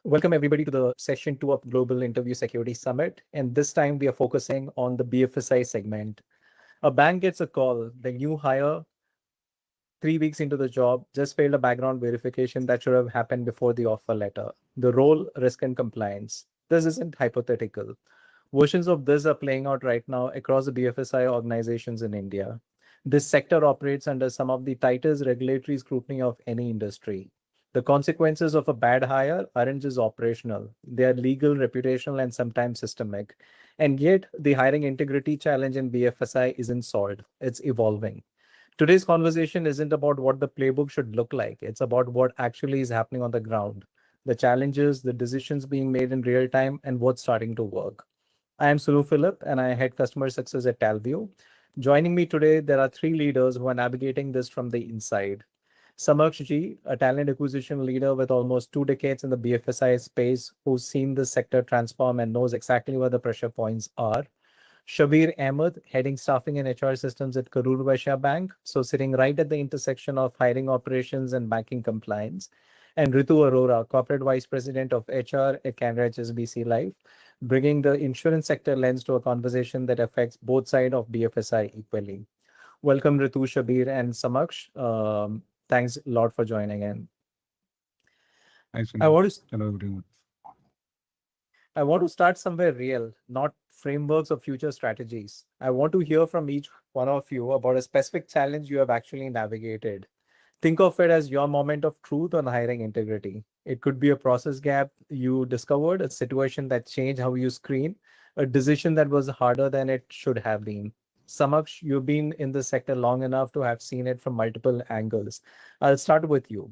Welcome everybody to the session 2 of Global Interview Security Summit. And this time we are focusing on the BFSI segment. A bank gets a call, the new hire 3 weeks into the job just failed a background verification that should have happened before the offer letter. The role, risk and compliance. This isn't hypothetical. Versions of this are playing out right now across the BFSI organizations in India. This sector operates under some of the tightest regulatory scrutiny of any industry. The consequences of a bad hire aren't just operational, they are legal, reputational, and sometimes systemic. And yet, the hiring integrity challenge in BFSI isn't solved, it's evolving. Today's conversation isn't about what the playbook should look like, it's about what actually is happening on the ground, the challenges, the decisions being made in real time, and what's starting to work. I am Sulu Philip, and I head customer success at Talview. Joining me today, there are three leaders who are navigating this from the inside. Samaksh Ji, a talent acquisition leader with almost 2 decades in the BFSI space, who's seen this sector transform and knows exactly where the pressure points are. Shabir Ahmed, heading staffing and HR systems at Karur Vaishya Bank, so sitting right at the intersection of hiring operations and banking compliance. And Ritu Arora, corporate vice president of HR at Canada HSBC Life, bringing the insurance sector lens to a conversation that affects both sides of BFSI equally. Welcome, Ritu, Shabir, and Samaksh. Thanks a lot for joining in. Thanks, I want to Hello, everyone. I want to start somewhere real, not frameworks or future strategies. I want to hear from each one of you about a specific challenge you have actually navigated. Think of it as your moment of truth on hiring integrity. It could be a process gap you discovered, a situation that changed how you screen, a decision that was harder than it should have been. Samaksh, you've been in the sector long enough to have seen it from multiple angles. I'll start with you.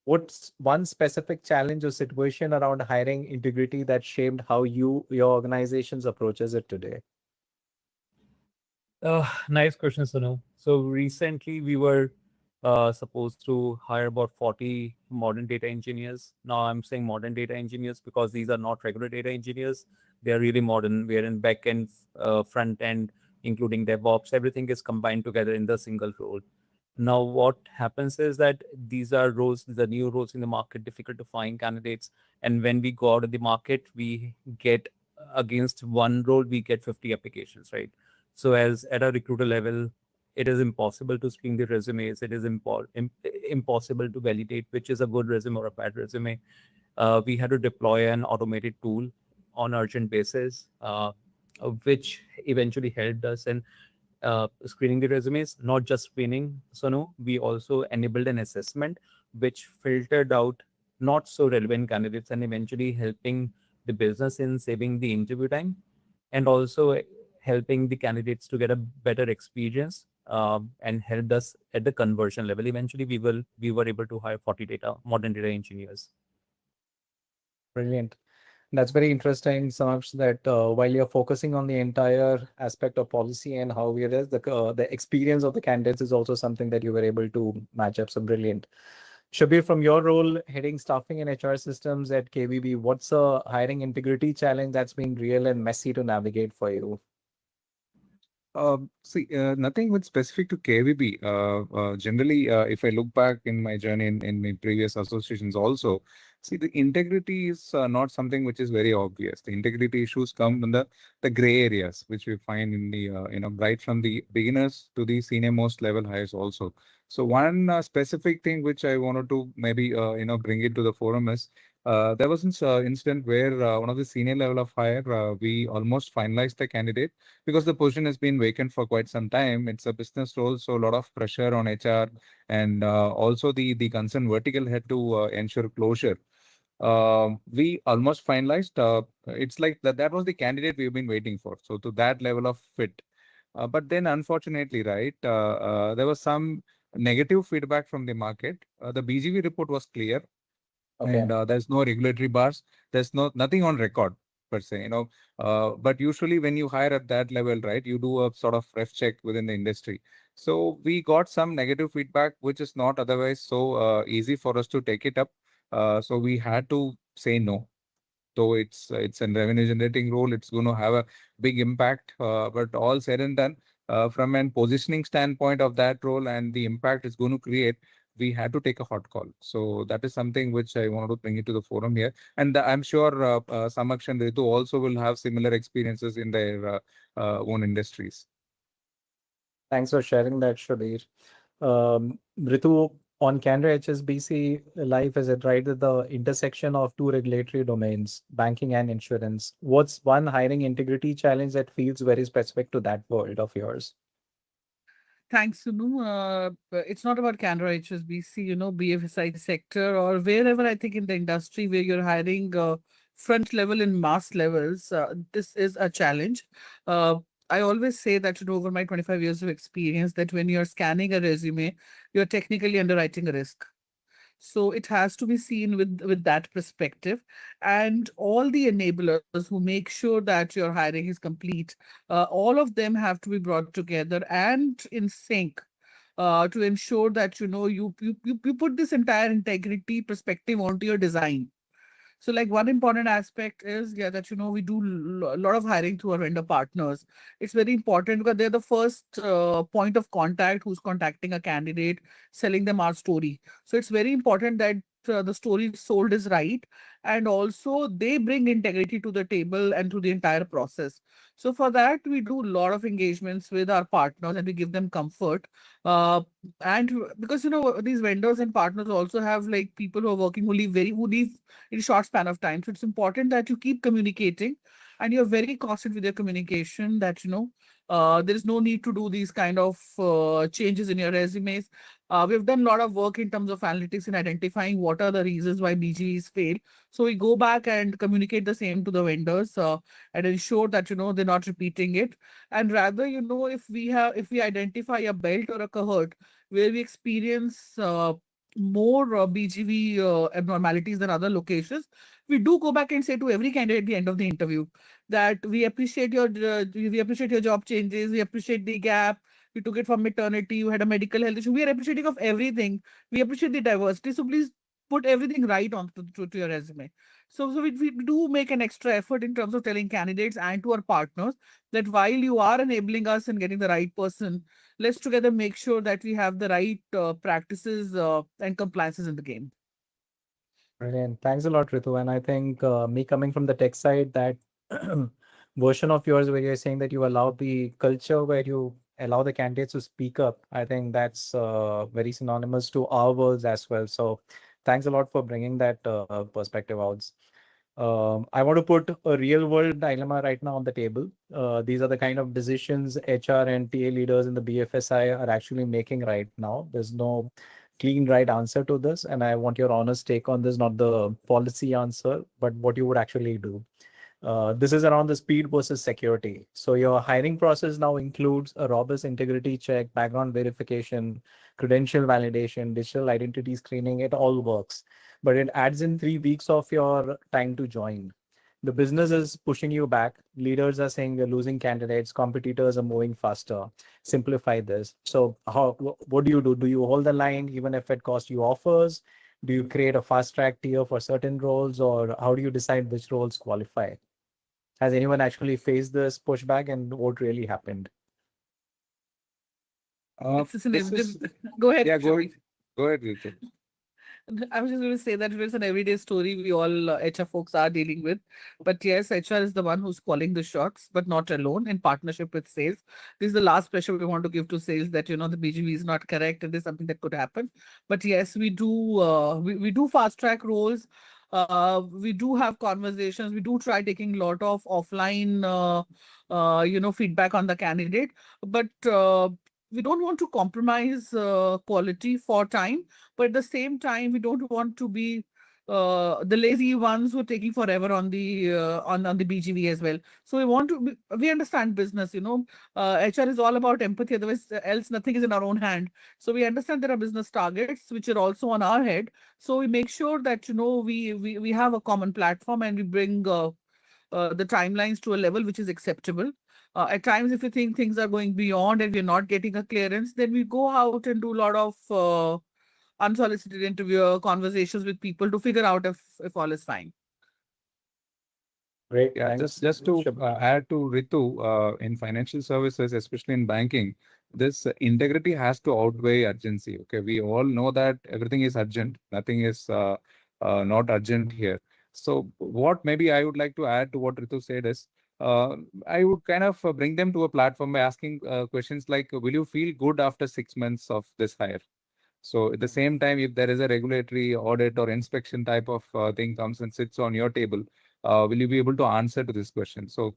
What's one specific challenge or situation around hiring integrity that shaped how your organizations approaches it today? Nice question, Sanu. So recently we were supposed to hire about 40 modern data engineers. Now I'm saying modern data engineers because these are not regular data engineers. They are really modern. We are in back end, front end, including DevOps. Everything is combined together in the single role. Now, what happens is that these are roles, the new roles in the market, difficult to find candidates. And when we go out in the market, we get against one role, we get 50 applications, right? So as at a recruiter level, it is impossible to screen the resumes. It is impossible to validate which is a good resume or a bad resume. We had to deploy an automated tool on urgent basis, which eventually helped us in screening the resumes, not just screening. So no, we also enabled an assessment which filtered out not so relevant candidates and eventually helping the business in saving the interview time and also helping the candidates to get a better experience and helped us at the conversion level. Eventually, we were able to hire 40 modern data engineers. Brilliant. That's very interesting, Samaksh, that while you're focusing on the entire aspect of policy and how it is, the experience of the candidates is also something that you were able to match up. So brilliant. Shabir, from your role heading staffing and HR systems at KBB, what's a hiring integrity challenge that's been real and messy to navigate for you? Nothing with specific to KVB. Generally, if I look back in my journey in my previous associations also, see, the integrity is not something which is very obvious. The integrity issues come in the gray areas, which we find in the, right from the beginners to the senior most level hires also. So one specific thing which I wanted to maybe, bring it to the forum is, there was an incident where one of the senior level of hire, we almost finalized the candidate because the position has been vacant for quite some time. It's a business role, so a lot of pressure on HR and also the concerned vertical head to ensure closure. We almost finalized. It's like that was the candidate we've been waiting for. So to that level of fit. But then unfortunately, right, there was some negative feedback from the market. The BGV report was clear. Okay. And there's no regulatory bars. There's nothing on record per se, but usually when you hire at that level, right, you do a sort of ref check within the industry. So we got some negative feedback, which is not otherwise so easy for us to take it up. So we had to say no. So it's a revenue generating role. It's going to have a big impact. But all said and done, from an positioning standpoint of that role and the impact it's going to create, we had to take a hot call. So that is something which I wanted to bring into the forum here. And I'm sure Samaksh and Ritu also will have similar experiences in their own industries. Thanks for sharing that, Shabir. Ritu, on Canada HSBC Life is it right at the intersection of two regulatory domains, banking and insurance. What's one hiring integrity challenge that feels very specific to that world of yours? Thanks, Sunu. It's not about Canada HSBC, BFSI sector or wherever I think in the industry where you're hiring front level and mass levels. This is a challenge. Uh, I always say that, over my 25 years of experience, that when you're scanning a resume, you're technically underwriting a risk. So it has to be seen with that perspective, and all the enablers who make sure that your hiring is complete, all of them have to be brought together and in sync, to ensure that you put this entire integrity perspective onto your design. So, like, one important aspect is, yeah, that we do a lot of hiring through our vendor partners. It's very important because they're the first point of contact who's contacting a candidate, selling them our story. So it's very important that the story sold is right, and also they bring integrity to the table and to the entire process. So for that, we do a lot of engagements with our partners and we give them comfort. Uh, and because these vendors and partners also have like people who are working who leave in short span of time. So it's important that you keep communicating and you're very constant with your communication that, there is no need to do these kind of changes in your resumes. We've done a lot of work in terms of analytics in identifying what are the reasons why BGs fail. So we go back and communicate the same to the vendors, and ensure that, they're not repeating it. And rather, if we identify a belt or a cohort where we experience more BGV abnormalities than other locations, we do go back and say to every candidate at the end of the interview that we appreciate your job changes, we appreciate the gap, you took it from maternity, you had a medical health issue. We are appreciating of everything. We appreciate the diversity. So please put everything right on to your resume. So we do make an extra effort in terms of telling candidates and to our partners that while you are enabling us and getting the right person, let's together make sure that we have the right practices and compliances in the game. Brilliant. Thanks a lot, Ritu. And I think me coming from the tech side, that version of yours where you're saying that you allow the culture where you allow the candidates to speak up, I think that's very synonymous to our worlds as well. So thanks a lot for bringing that perspective out. I want to put a real world dilemma right now on the table. These are the kind of decisions HR and TA leaders in the BFSI are actually making right now. There's no clean right answer to this, and I want your honest take on this, not the policy answer, but what you would actually do. This is around the speed versus security. So your hiring process now includes a robust integrity check, background verification, credential validation, digital identity screening. It all works, but it adds in 3 weeks of your time to join. The business is pushing you back. Leaders are saying we're losing candidates. Competitors are moving faster. Simplify this. So what do you do? Do you hold the line even if it costs you offers? Do you create a fast track tier for certain roles, or how do you decide which roles qualify? Has anyone actually faced this pushback, and what really happened? It's an This is Go ahead, yeah. Shobhi. Go ahead, Ritu. I was just going to say that it's an everyday story we all HR folks are dealing with. But yes, HR is the one who's calling the shots, but not alone, in partnership with sales. This is the last pressure we want to give to sales that, the BGV is not correct and there's something that could happen. But yes, we do, we do fast track roles. We do have conversations. We do try taking a lot of offline, feedback on the candidate. But we don't want to compromise quality for time, but at the same time we don't want to be the lazy ones who are taking forever on the on the BGV as well. So we understand business, HR is all about empathy, otherwise else nothing is in our own hand. So we understand there are business targets which are also on our head. So we make sure that we have a common platform and we bring the timelines to a level which is acceptable. At times, if we think things are going beyond and we're not getting a clearance, then we go out and do a lot of unsolicited interview conversations with people to figure out if all is fine. Great. Yeah, Thanks. just to Shab- add to Ritu, in financial services, especially in banking, this integrity has to outweigh urgency. Okay, we all know that everything is urgent, nothing is not urgent here. So what maybe I would like to add to what Ritu said is, I would kind of bring them to a platform by asking questions like, will you feel good after 6 months of this hire? So at the same time, if there is a regulatory audit or inspection type of thing comes and sits on your table, will you be able to answer to this question? So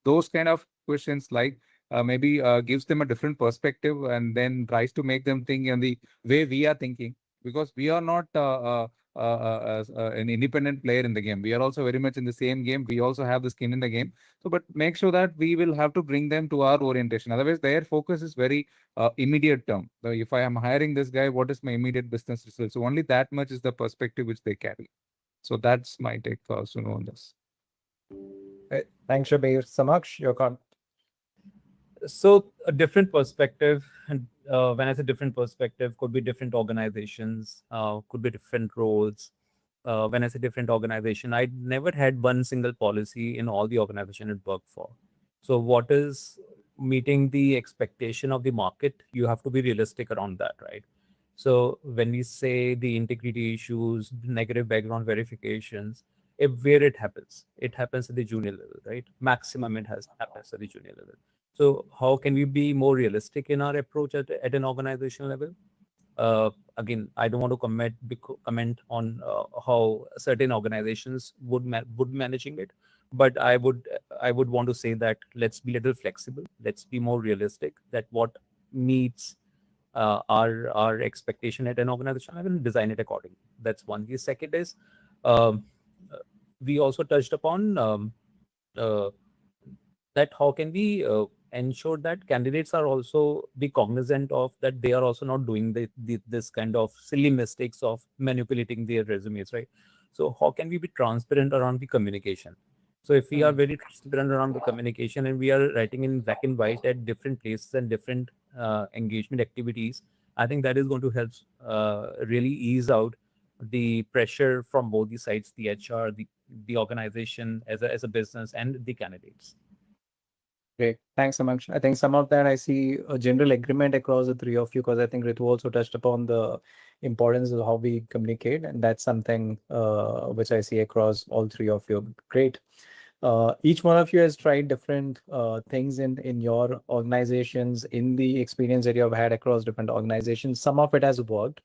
those kind of questions, like maybe gives them a different perspective and then tries to make them think in the way we are thinking, because we are not an independent player in the game. We are also very much in the same game. We also have the skin in the game. So, but make sure that we will have to bring them to our orientation. Otherwise, their focus is very immediate term. So if I am hiring this guy, what is my immediate business result? So only that much is the perspective which they carry. So that's my take, Sunu, on this. Thanks, Shabir. Samaksh, your comment. So a different perspective, and when I say different perspective, could be different organizations, could be different roles. When I say different organization, I never had one single policy in all the organization it worked for. So what is meeting the expectation of the market? You have to be realistic around that, right? So when we say the integrity issues, negative background verifications, if where it happens at the junior level, right? Maximum it has happens at the junior level. So how can we be more realistic in our approach at an organization level? Again, I don't want to comment on how certain organizations would managing it, but I would want to say that let's be a little flexible. Let's be more realistic. That what meets our expectation at an organization, I will design it accordingly. That's one. The second is um, we also touched upon uh, that how can we ensure that candidates are also be cognizant of that they are also not doing this kind of silly mistakes of manipulating their resumes, right? So how can we be transparent around the communication? So if we are very transparent around the communication and we are writing in black and white at different places and different engagement activities, I think that is going to help really ease out the pressure from both the sides, the HR, the organization as a business, and the candidates. Great. Thanks, Samaksh. I think some of that I see a general agreement across the three of you, because I think Ritu also touched upon the importance of how we communicate, and that's something which I see across all three of you. Great. Each one of you has tried different things in your organizations, in the experience that you have had across different organizations. Some of it has worked.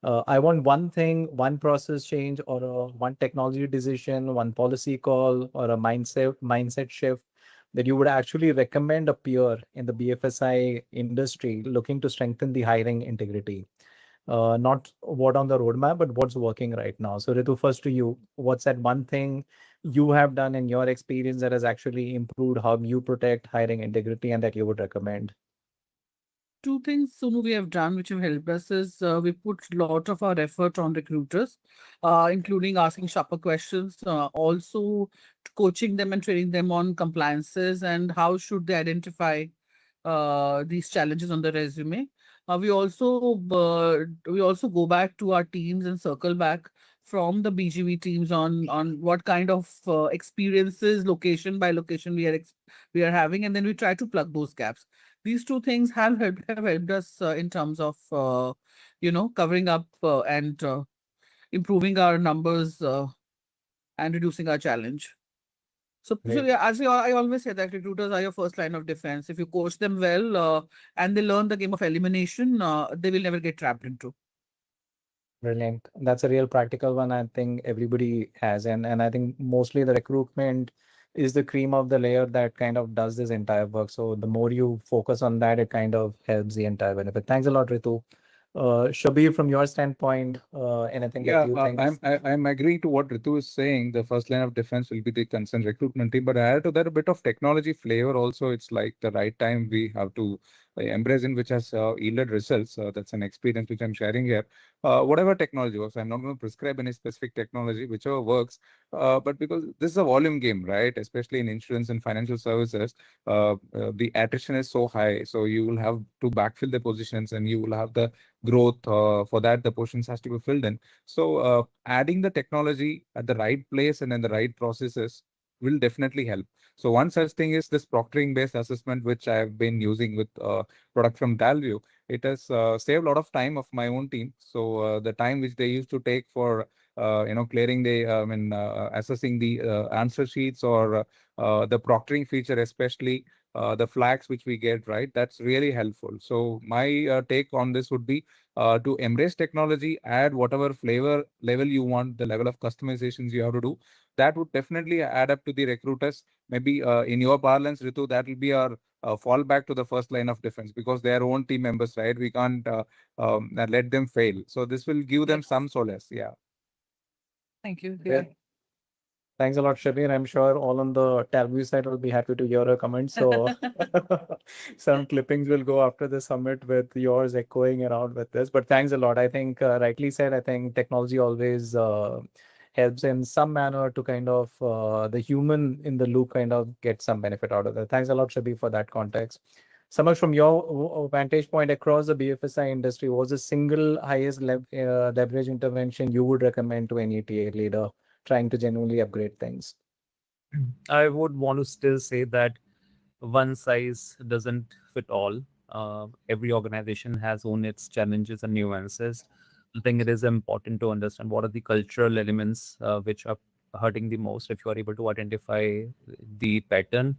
I want one thing, one process change, or one technology decision, one policy call, or a mindset shift that you would actually recommend a peer in the BFSI industry looking to strengthen the hiring integrity. Not what on the roadmap, but what's working right now. So Ritu, first to you, what's that one thing you have done in your experience that has actually improved how you protect hiring integrity and that you would recommend? Two things, Sonu, we have done which have helped us is we put a lot of our effort on recruiters, including asking sharper questions, also coaching them and training them on compliances and how should they identify these challenges on the resume. We also go back to our teams and circle back from the BGV teams on what kind of experiences, location by location, we are having, and then we try to plug those gaps. These two things have helped us in terms of covering up and improving our numbers and reducing our challenge. So Great. yeah, I always say that recruiters are your first line of defense. If you coach them well and they learn the game of elimination, they will never get trapped into. Brilliant. That's a real practical one. I think everybody has, and I think mostly the recruitment is the cream of the layer that kind of does this entire work. So the more you focus on that, it kind of helps the entire benefit. Thanks a lot, Ritu. Shabir, from your standpoint, anything that Yeah, you think? I'm agreeing to what Ritu is saying. The first line of defense will be the concerned recruitment team, but add to that a bit of technology flavor also. It's like the right time we have to embrace in which has yielded results. That's an experience which I'm sharing here. Whatever technology works, I'm not going to prescribe any specific technology, whichever works. But because this is a volume game, right? Especially in insurance and financial services, the attrition is so high. So you will have to backfill the positions and you will have the growth. For that, the portions has to be filled in. So adding the technology at the right place and in the right processes will definitely help. So one such thing is this proctoring based assessment, which I have been using with product from Dalview. It has saved a lot of time of my own team. So the time which they used to take for clearing the assessing the answer sheets or the proctoring feature, especially the flags which we get, right, that's really helpful. So my take on this would be to embrace technology, add whatever flavor level you want, the level of customizations you have to do. That would definitely add up to the recruiters. Maybe in your parlance, Ritu, that will be our fallback to the first line of defense, because they are own team members, right? We can't let them fail. So this will give them Yes. some solace. Yeah. Thank you. Yeah. Yeah. Thanks a lot, Shabir. I'm sure all on the Talview side will be happy to hear a comment. So some clippings will go after the summit with yours echoing around with this. But thanks a lot. I think rightly said, I think technology always helps in some manner to kind of the human in the loop kind of get some benefit out of it. Thanks a lot, Shabir, for that context. Samaksh, from your vantage point across the BFSI industry, was the single highest leverage intervention you would recommend to any TA leader trying to genuinely upgrade things? I would want to still say that one size doesn't fit all. Every organization has own its challenges and nuances. I think it is important to understand what are the cultural elements which are hurting the most. If you are able to identify the pattern,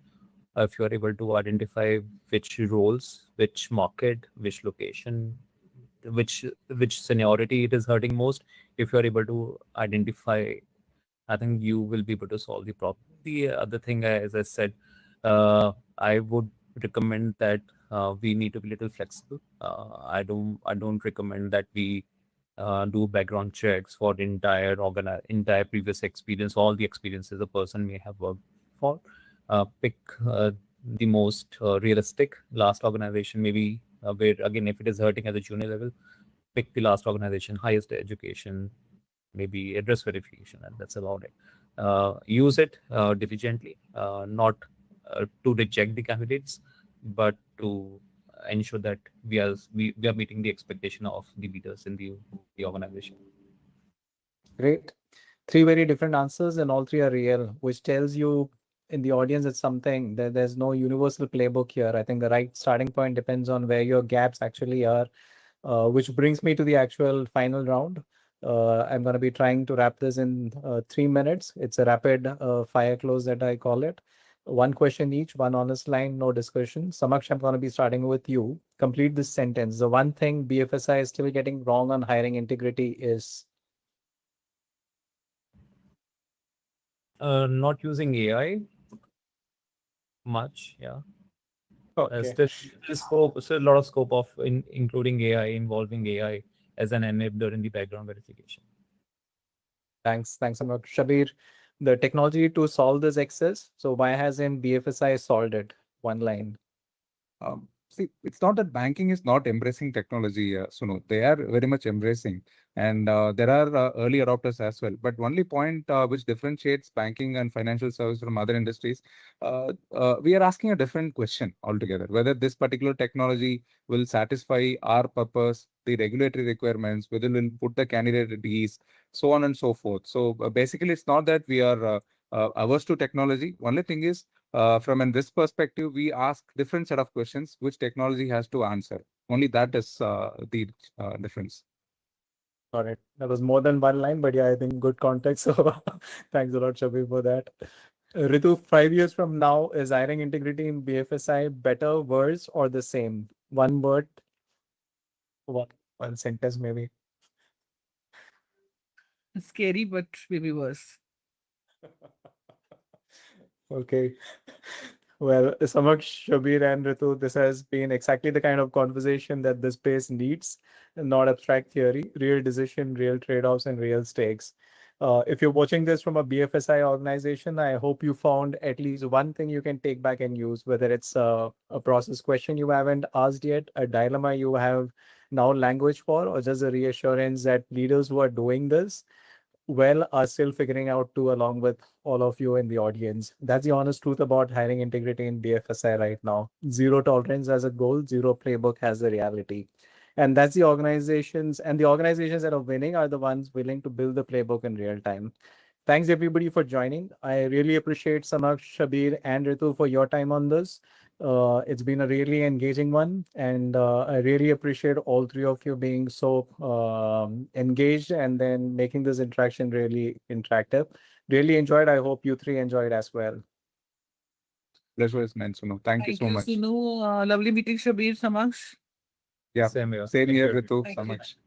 if you are able to identify which roles, which market, which location, which seniority it is hurting most, if you are able to identify, I think you will be able to solve the problem. The other thing, as I said, I would recommend that we need to be a little flexible. I don't recommend that we do background checks for the entire previous experience, all the experiences a person may have worked for. Pick the most realistic last organization, maybe where again, if it is hurting at the junior level, pick the last organization, highest education, maybe address verification, and that's about it. Use it diligently, not to reject the candidates, but to ensure that we are meeting the expectation of the leaders in the organization. Great. Three very different answers, and all three are real, which tells you in the audience it's something that there's no universal playbook here. I think the right starting point depends on where your gaps actually are, which brings me to the actual final round. I'm going to be trying to wrap this in 3 minutes. It's a rapid fire close that I call it. One question each, one honest line, no discussion. Samaksh, I'm going to be starting with you. Complete this sentence. The one thing BFSI is still getting wrong on hiring integrity is. Not using AI much, yeah. Okay. Still a lot of scope of including AI, involving AI as an enabler in the background verification. Thanks. Thanks, Samaksh. Shabir, the technology to solve this excess. So why hasn't BFSI solved it? One line. See, it's not that banking is not embracing technology, Sunu. They are very much embracing, and there are early adopters as well. But only point which differentiates banking and financial service from other industries, we are asking a different question altogether. Whether this particular technology will satisfy our purpose, the regulatory requirements, whether it will put the candidate at ease, so on and so forth. So basically, it's not that we are averse to technology. Only thing is, from this perspective, we ask different set of questions which technology has to answer. Only that is the difference. Got it. That was more than one line, but yeah, I think good context. So thanks a lot, Shabir, for that. Ritu, 5 years from now, is hiring integrity in BFSI better, worse, or the same? One word, one sentence, maybe. Scary, but maybe worse. Okay. Well, Samaksh, Shabir, and Ritu, this has been exactly the kind of conversation that this space needs, not abstract theory, real decision, real trade-offs, and real stakes. If you're watching this from a BFSI organization, I hope you found at least one thing you can take back and use, whether it's a process question you haven't asked yet, a dilemma you have now language for, or just a reassurance that leaders who are doing this well are still figuring out too, along with all of you in the audience. That's the honest truth about hiring integrity in BFSI right now. Zero tolerance as a goal, zero playbook has the reality. And that's the organizations that are winning are the ones willing to build the playbook in real time. Thanks everybody for joining. I really appreciate Samaksh, Shabir, and Ritu for your time on this. It's been a really engaging one, and I really appreciate all three of you being so engaged and then making this interaction really interactive. Really enjoyed. I hope you three enjoyed as well. Pleasure is meant, Sunu. Thank you so much. Sunu. Lovely meeting Shabir, Samaksh. Yeah. Same here. Same Thank here, you. Ritu. Thank So you. much.